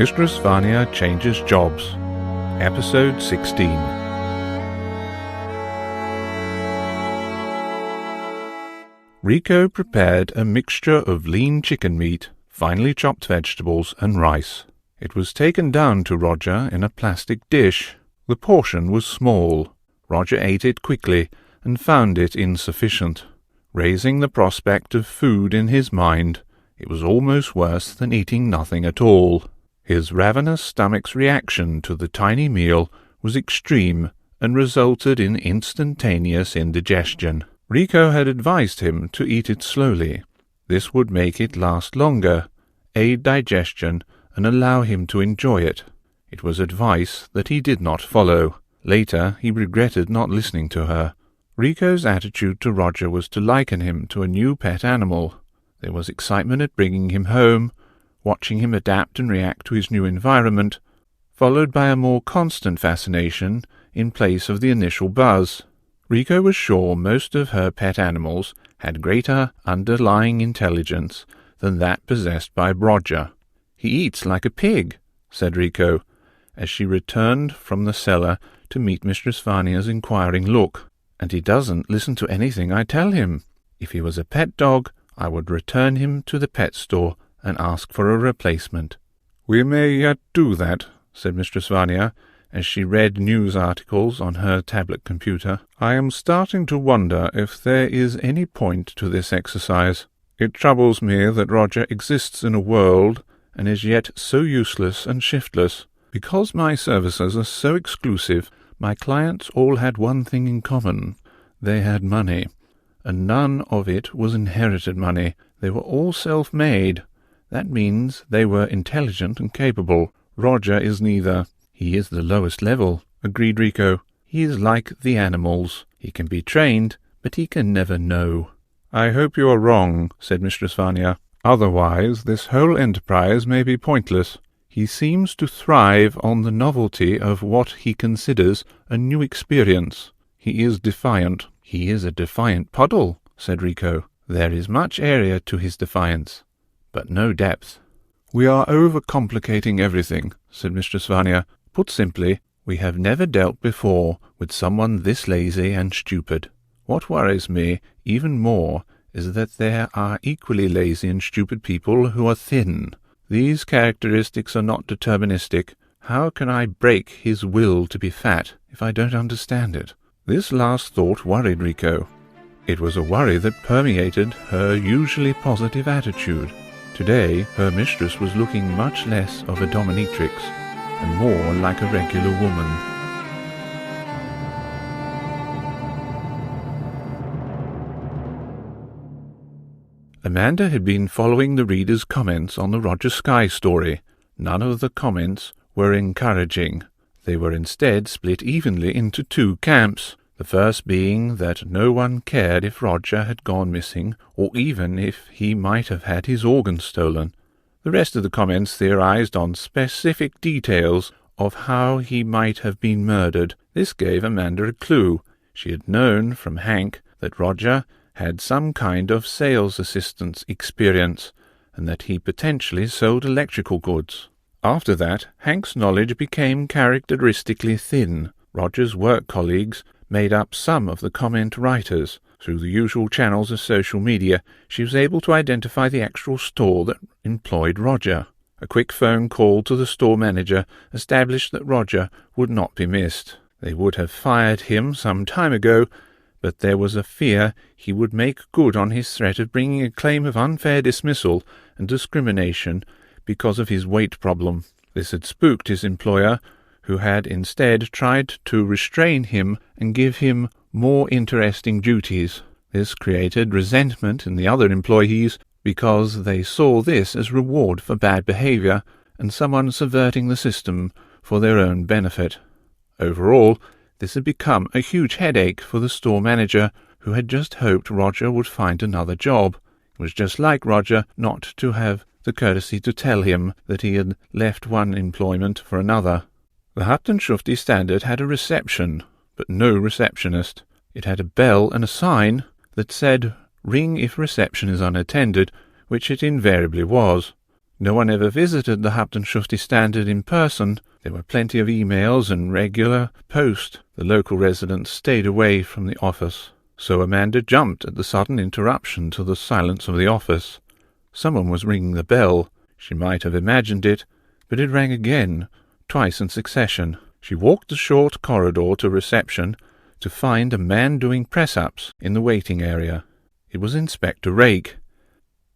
Mistress Vania Changes Jobs. Episode 16. Riko prepared a mixture of lean chicken meat, finely chopped vegetables, and rice. It was taken down to Roger in a plastic dish. The portion was small. Roger ate it quickly and found it insufficient. Raising the prospect of food in his mind, it was almost worse than eating nothing at all. His ravenous stomach's reaction to the tiny meal was extreme and resulted in instantaneous indigestion. Riko had advised him to eat it slowly. This would make it last longer, aid digestion, and allow him to enjoy it. It was advice that he did not follow. Later he regretted not listening to her. Riko's attitude to Roger was to liken him to a new pet animal. There was excitement at bringing him home, watching him adapt and react to his new environment, followed by a more constant fascination in place of the initial buzz. Riko was sure most of her pet animals had greater underlying intelligence than that possessed by Roger. "He eats like a pig," said Riko, as she returned from the cellar to meet Mistress Vania's inquiring look. "And he doesn't listen to anything I tell him. If he was a pet dog, I would return him to the pet store and ask for a replacement." "We may yet do that," said Mistress Vania, as she read news articles on her tablet computer. "I am starting to wonder if there is any point to this exercise. It troubles me that Roger exists in a world and is yet so useless and shiftless. Because my services are so exclusive, my clients all had one thing in common. They had money, and none of it was inherited money. They were all self-made. That means they were intelligent and capable. Roger is neither." "He is the lowest level," agreed Riko. "He is like the animals. He can be trained, but he can never know." "I hope you are wrong," said Mistress Vania. "Otherwise this whole enterprise may be pointless. He seems to thrive on the novelty of what he considers a new experience. He is defiant." "He is a defiant puddle," said Riko. "There is much area to his defiance, but no depth." "We are overcomplicating everything," said Mistress Vania. "Put simply, we have never dealt before with someone this lazy and stupid. What worries me even more is that there are equally lazy and stupid people who are thin. These characteristics are not deterministic. How can I break his will to be fat if I don't understand it?" This last thought worried Riko. It was a worry that permeated her usually positive attitude. Today her mistress was looking much less of a dominatrix and more like a regular woman. Amanda had been following the reader's comments on the Roger Skye story. None of the comments were encouraging. They were instead split evenly into two camps. The first being that no one cared if Roger had gone missing, or even if he might have had his organs stolen. The rest of the comments theorized on specific details of how he might have been murdered. This gave Amanda a clue. She had known from Hank that Roger had some kind of sales assistance experience, and that he potentially sold electrical goods. After that, Hank's knowledge became characteristically thin. Roger's work colleagues made up some of the comment writers. Through the usual channels of social media, she was able to identify the actual store that employed Roger. A quick phone call to the store manager established that Roger would not be missed. They would have fired him some time ago, but there was a fear he would make good on his threat of bringing a claim of unfair dismissal and discrimination because of his weight problem. This had spooked his employer, who had instead tried to restrain him and give him more interesting duties. This created resentment in the other employees because they saw this as reward for bad behavior and someone subverting the system for their own benefit. Overall, this had become a huge headache for the store manager, who had just hoped Roger would find another job. It was just like Roger not to have the courtesy to tell him that he had left one employment for another. The Hupton Shufti Standard had a reception, but no receptionist. It had a bell and a sign that said, "Ring if reception is unattended," which it invariably was. No one ever visited the Hauptenschulte Standard in person. There were plenty of emails and regular post. The local residents stayed away from the office. So Amanda jumped at the sudden interruption to the silence of the office. Someone was ringing the bell. She might have imagined it, but it rang again, twice in succession. She walked the short corridor to reception to find a man doing press-ups in the waiting area. It was Inspector Rake.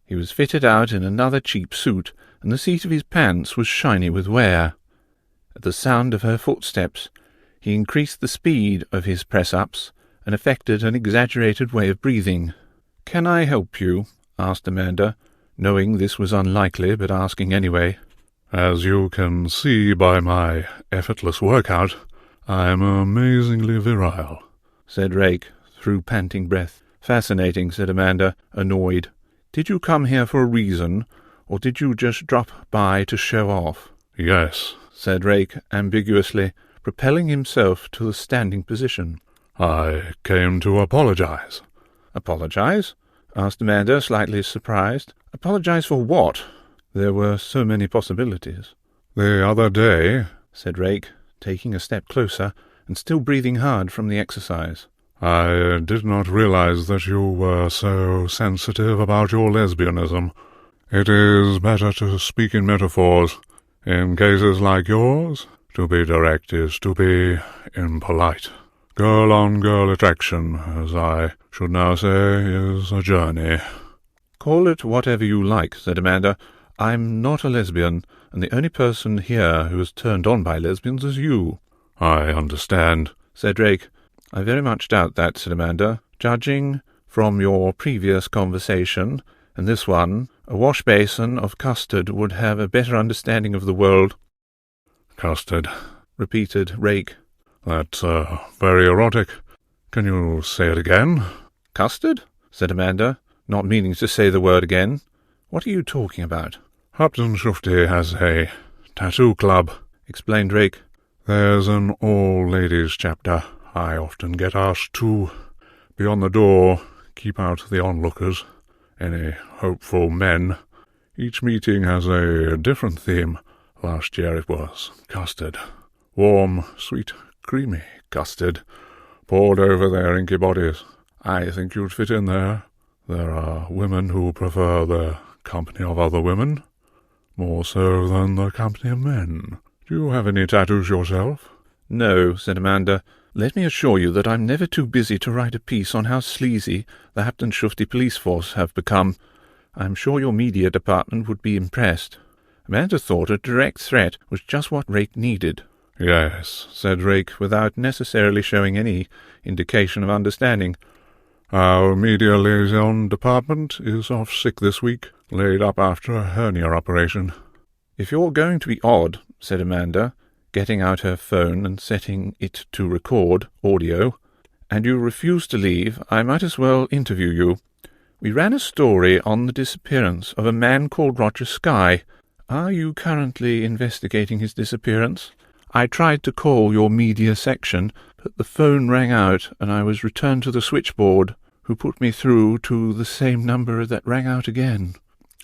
He was fitted out in another cheap suit, and the seat of his pants was shiny with wear. At the sound of her footsteps, he increased the speed of his press-ups and affected an exaggerated way of breathing. "Can I help you?" asked Amanda, knowing this was unlikely, but asking anyway. "As you can see by my effortless workout, I am amazingly virile," said Rake, through panting breath. "Fascinating," said Amanda, annoyed. "Did you come here for a reason, or did you just drop by to show off?" "Yes," said Rake ambiguously, propelling himself to a standing position. "I came to apologize." "Apologize?" asked Amanda, slightly surprised. "Apologize for what?" There were so many possibilities. "The other day," said Rake, taking a step closer and still breathing hard from the exercise, "I did not realize that you were so sensitive about your lesbianism. It is better to speak in metaphors. In cases like yours, to be direct is to be impolite. Girl-on-girl attraction, as I should now say, is a journey." "Call it whatever you like," said Amanda. "I'm not a lesbian, and the only person here who is turned on by lesbians is you." "I understand," said Rake. "I very much doubt that," said Amanda. "Judging from your previous conversation and this one, a wash-basin of custard would have a better understanding of the world." "Custard," repeated Rake. "That's very erotic. Can you say it again?" "Custard?" said Amanda, not meaning to say the word again. "What are you talking about?" "Hauptenschulte has a tattoo club," explained Rake. "There's an all-ladies chapter. I often get asked to be on the door, keep out the onlookers, any hopeful men. Each meeting has a different theme. Last year it was custard. Warm, sweet, creamy custard, poured over their inky bodies. I think you'd fit in there. There are women who prefer the company of other women, more so than the company of men. Do you have any tattoos yourself?" "No," said Amanda. "Let me assure you that I'm never too busy to write a piece on how sleazy the Hauptenschulte police force have become. I'm sure your media department would be impressed." Amanda thought a direct threat was just what Rake needed. "Yes," said Rake, without necessarily showing any indication of understanding. "Our media liaison department is off sick this week, laid up after a hernia operation." "If you're going to be odd," said Amanda, getting out her phone and setting it to record audio, "and you refuse to leave, I might as well interview you. We ran a story on the disappearance of a man called Roger Skye. Are you currently investigating his disappearance? I tried to call your media section, but the phone rang out and I was returned to the switchboard, who put me through to the same number that rang out again."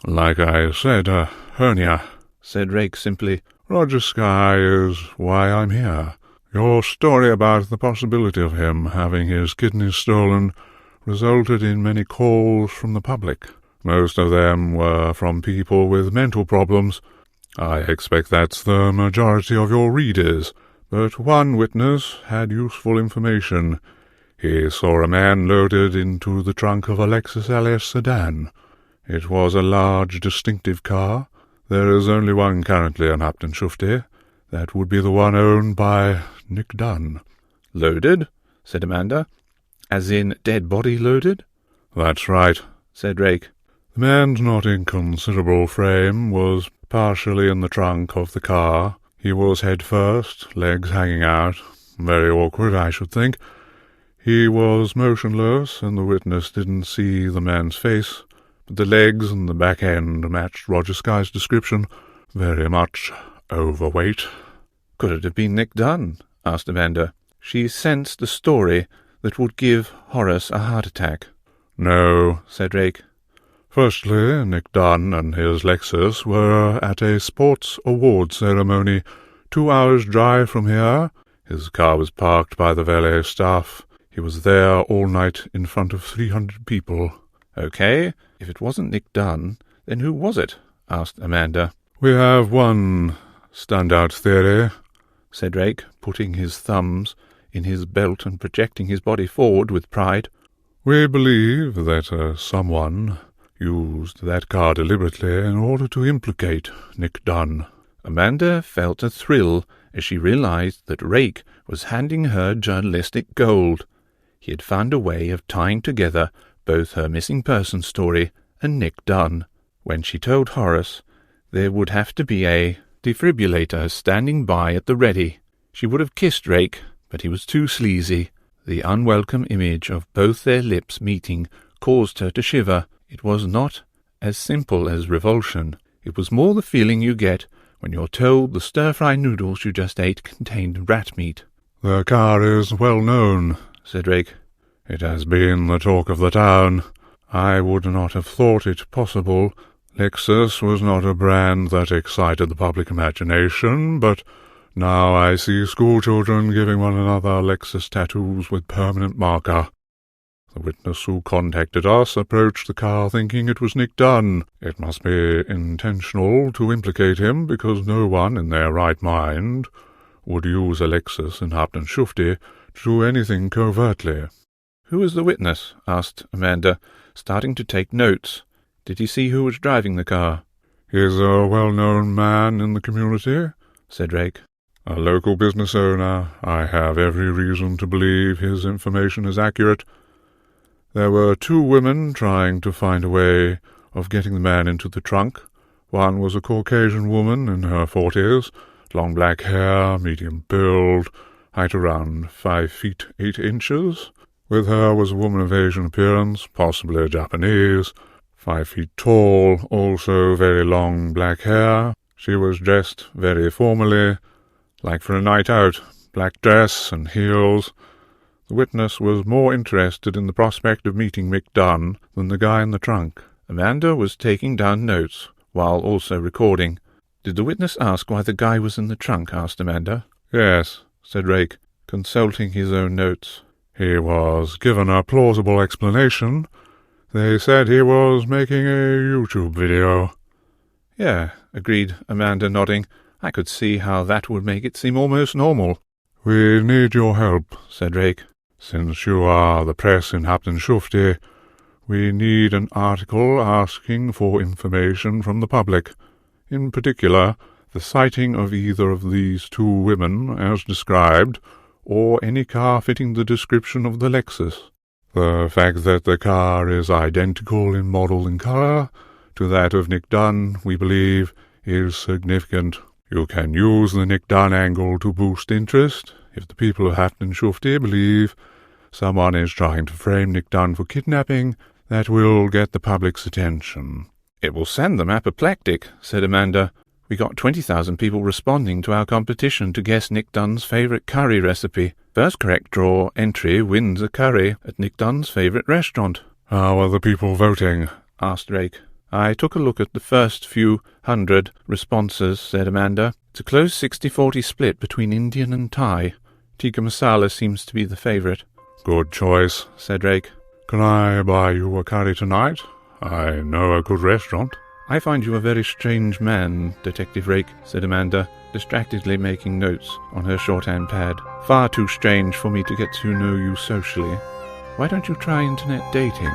"Like I said, a hernia," said Rake simply. "Roger Skye is why I'm here. Your story about the possibility of him having his kidneys stolen resulted in many calls from the public. Most of them were from people with mental problems. I expect that's the majority of your readers, but one witness had useful information. He saw a man loaded into the trunk of a Lexus LS sedan. It was a large, distinctive car. There is only one currently on Hauptenschulte. That would be the one owned by Nick Dunn." "Loaded?" said Amanda. "As in dead body loaded?" "That's right," said Rake. "The man's not in considerable frame was partially in the trunk of the car. He was head first, legs hanging out. Very awkward, I should think. He was motionless, and the witness didn't see the man's face, but the legs and the back end matched Roger Skye's description. Very much overweight." "Could it have been Nick Dunn?" asked Amanda. She sensed a story that would give Horace a heart attack. "No," said Rake. Firstly, Nick Dunn and his Lexus were at a sports award ceremony 2 hours' drive from here. His car was parked by the valet staff. He was there all night in front of 300 people. Okay, if it wasn't Nick Dunn, then who was it? Asked Amanda. We have one standout theory, said Rake, putting his thumbs in his belt and projecting his body forward with pride. We believe that someone used that car deliberately in order to implicate Nick Dunn. Amanda felt a thrill as she realized that Rake was handing her journalistic gold. He had found a way of tying together both her missing person story and Nick Dunn. When she told Horace there would have to be a defibrillator standing by at the ready, she would have kissed Rake, but he was too sleazy. The unwelcome image of both their lips meeting caused her to shiver. It was not as simple as revulsion. It was more the feeling you get when you're told the stir-fry noodles you just ate contained rat meat. The car is well known, said Rake. It has been the talk of the town. I would not have thought it possible. Lexus was not a brand that excited the public imagination, but now I see schoolchildren giving one another Lexus tattoos with permanent marker. The witness who contacted us approached the car thinking it was Nick Dunn. It must be intentional to implicate him, because no one in their right mind would use a Lexus in Upton Shufti to do anything covertly. Who is the witness? Asked Amanda, starting to take notes. Did he see who was driving the car? He's a well-known man in the community, said Rake. A local business owner. I have every reason to believe his information is accurate. There were 2 women trying to find a way of getting the man into the trunk. One was a Caucasian woman in her 40s, long black hair, medium build, height around 5 feet 8 inches. With her was a woman of Asian appearance, possibly Japanese, 5 feet tall, also very long black hair. She was dressed very formally, like for a night out, black dress and heels. The witness was more interested in the prospect of meeting Mick Dunn than the guy in the trunk. Amanda was taking down notes, while also recording. Did the witness ask why the guy was in the trunk? Asked Amanda. Yes, said Rake, consulting his own notes. He was given a plausible explanation. They said he was making a YouTube video. Yeah, agreed Amanda, nodding. I could see how that would make it seem almost normal. We need your help, said Rake. Since you are the press in Upton Shufti, we need an article asking for information from the public. In particular, the sighting of either of these 2 women, as described, or any car fitting the description of the Lexus. The fact that the car is identical in model and colour to that of Nick Dunn, we believe, is significant. You can use the Nick Dunn angle to boost interest. If the people of Upton Shufti believe someone is trying to frame Nick Dunn for kidnapping, that will get the public's attention. It will send them apoplectic, said Amanda. We got 20,000 people responding to our competition to guess Nick Dunn's favourite curry recipe. First correct draw entry wins a curry at Nick Dunn's favourite restaurant. How are the people voting? Asked Rake. I took a look at the first few hundred responses, said Amanda. It's a close 60-40 split between Indian and Thai. Tikka masala seems to be the favourite. Good choice, said Rake. Can I buy you a curry tonight? I know a good restaurant. I find you a very strange man, Detective Rake, said Amanda, distractedly making notes on her shorthand pad. Far too strange for me to get to know you socially. Why don't you try internet dating?